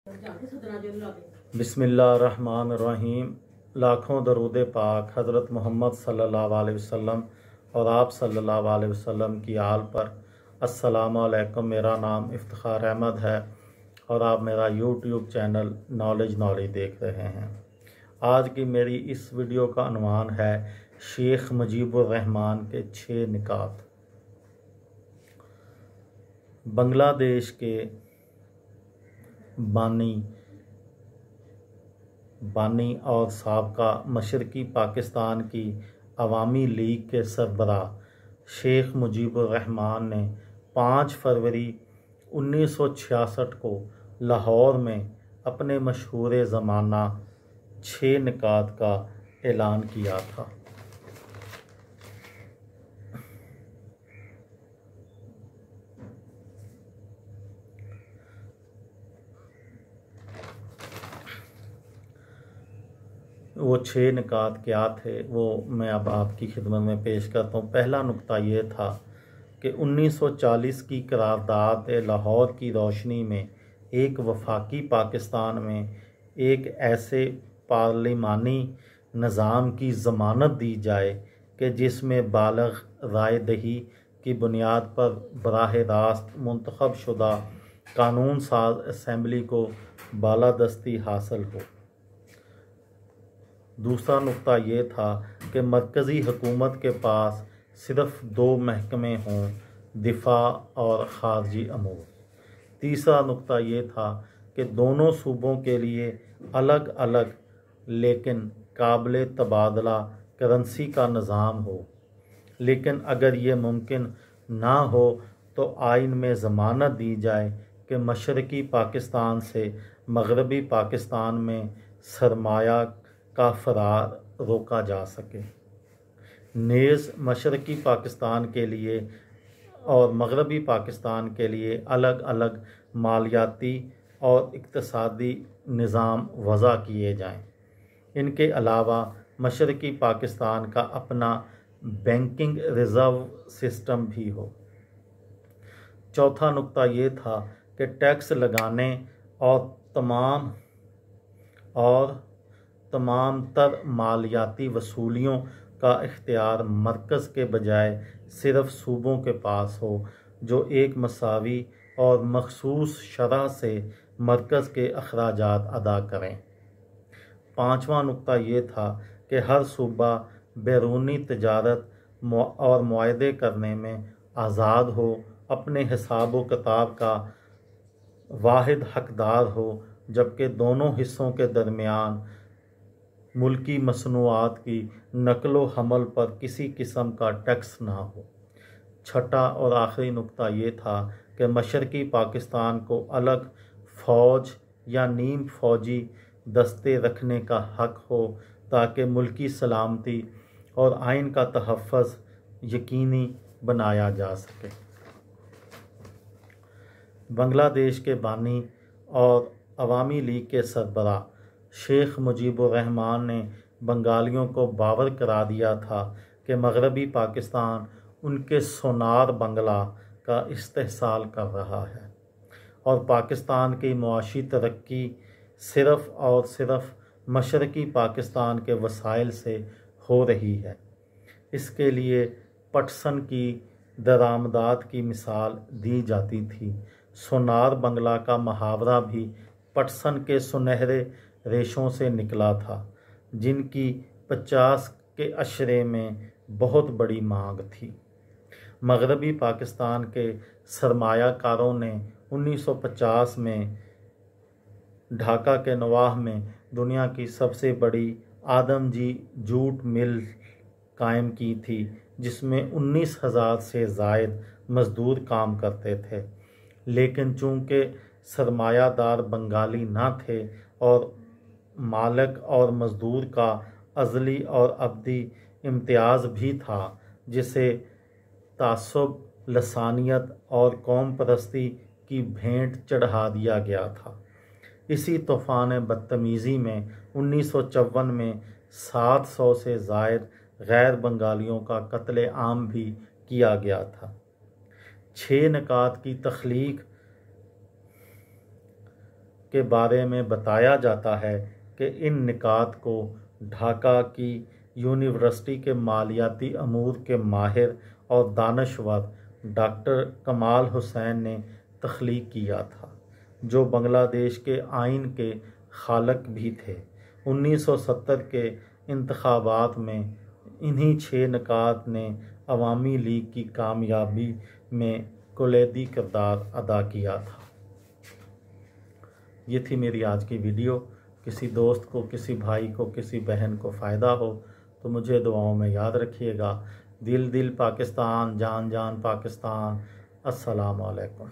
बिस्मिल्लाहिर्रहमानिर्रहीम। लाखों दरूद पाक हज़रत मोहम्मद सल्लल्लाहु अलैहि वसल्लम और आप सल्लल्लाहु अलैहि वसल्लम की आल पर। अस्सलामु अलैकुम। मेरा नाम इफ्तिखार अहमद है और आप मेरा यूट्यूब चैनल नॉलेज देख रहे हैं। आज की मेरी इस वीडियो का उन्वान है शेख मुजीबुर रहमान के 6 निकात। बांग्लादेश के बानी और साबका मशरकी पाकिस्तान की अवामी लीग के सरबराह शेख मुजीबुर रहमान ने 5 फरवरी 1966 को लाहौर में अपने मशहूर ज़माना 6 निकात का ऐलान किया था। वो 6 निकात क्या थे वो मैं अब आपकी खिदमत में पेश करता हूँ। पहला नुक्ता ये था कि 1940 की करारदाद लाहौर की रोशनी में एक वफाकी पाकिस्तान में एक ऐसे पार्लिमानी निज़ाम की ज़मानत दी जाए कि जिसमें बालग राय दही की बुनियाद पर बराह रास्त मुंतखब शुदा कानून साज असम्बली को बालादस्ती हासिल हो। दूसरा नुक्ता ये था कि मरकज़ी हुकूमत के पास सिर्फ 2 महकमे हों, दिफा और ख़ारजी अमूर। तीसरा नुक्ता ये था कि दोनों सूबों के लिए अलग अलग लेकिन काबिल तबादला करेंसी का निज़ाम हो, लेकिन अगर ये मुमकिन ना हो तो आइन में ज़मानत दी जाए कि मशरक़ी पाकिस्तान से मगरबी पाकिस्तान में सरमाया का फ़रार रोका जा सके। नेज़ मशरक़ी पाकिस्तान के लिए और मगरबी पाकिस्तान के लिए अलग अलग मालियाती और इक़्तिसादी निज़ाम वज़ा किए जाएं। इनके अलावा मशरक़ी पाकिस्तान का अपना बैंकिंग रिज़र्व सिस्टम भी हो। चौथा नुक्ता ये था कि टैक्स लगाने और तमाम तर मालियाती वसूलियों का इख्तियार मरकज़ के बजाय सिर्फ सूबों के पास हो, जो एक मसावी और मखसूस शरह से मरकज़ के अखराजात अदा करें। पाँचवा नुक्ता ये था कि हर सूबा बैरूनी तजारत और मुआहदे करने में आज़ाद हो, अपने हिसाब व किताब का वाहिद हकदार हो, जबकि दोनों हिस्सों के दरमियान मुल्की मसनूआत की नकलो हमल पर किसी किस्म का टैक्स ना हो। छठा और आखिरी नुक्ता ये था कि मशरक़ी पाकिस्तान को अलग फ़ौज या नीम फ़ौजी दस्ते रखने का हक़ हो, ताकि मुल्की सलामती और आइन का तहफ़्फ़ुज़ यकीनी बनाया जा सके। बांग्लादेश के बानी और अवामी लीग के सरबराह शेख मुजीबुर रहमान ने बंगालियों को बावर करा दिया था कि मगरबी पाकिस्तान उनके सोनार बंगला का इस्तेहसाल कर रहा है और पाकिस्तान की मुआशी तरक्की सिर्फ़ और सिर्फ मशरक़ी पाकिस्तान के वसाइल से हो रही है। इसके लिए पटसन की दरामदात की मिसाल दी जाती थी। सोनार बंगला का मुहावरा भी पटसन के सुनहरे रेशों से निकला था, जिनकी 50 के अशरे में बहुत बड़ी मांग थी। मगरबी पाकिस्तान के सरमायाकारों ने 1950 में ढाका के नवाह में दुनिया की सबसे बड़ी आदमजी जूट मिल कायम की थी, जिसमें 19,000 से ज़ायद मज़दूर काम करते थे। लेकिन चूँकि सरमायादार बंगाली ना थे और मालिक और मज़दूर का अज़ली और अब्दी इम्तियाज़ भी था, जिसे तासुब, लसानियत और कौम परस्ती की भेंट चढ़ा दिया गया था। इसी तूफ़ान बदतमीज़ी में 1954 में 700 से ज़ायद गैर बंगालियों का कत्ले आम भी किया गया था। 6 निकात की तख्लीक के बारे में बताया जाता है कि इन निकात को ढाका की यूनिवर्सिटी के मालियाती अमूर के माहिर और दानश्वर डॉक्टर कमाल हुसैन ने तख्लीक किया था, जो बांग्लादेश के आइन के खालक भी थे। 1970 के इंतखाबात में इन्हीं 6 निकात ने अवामी लीग की कामयाबी में कुलीदी किरदार अदा किया था। ये थी मेरी आज की वीडियो। किसी दोस्त को, किसी भाई को, किसी बहन को फ़ायदा हो तो मुझे दुआओं में याद रखिएगा। दिल दिल पाकिस्तान, जान जान पाकिस्तान। अस्सलाम वालेकुम।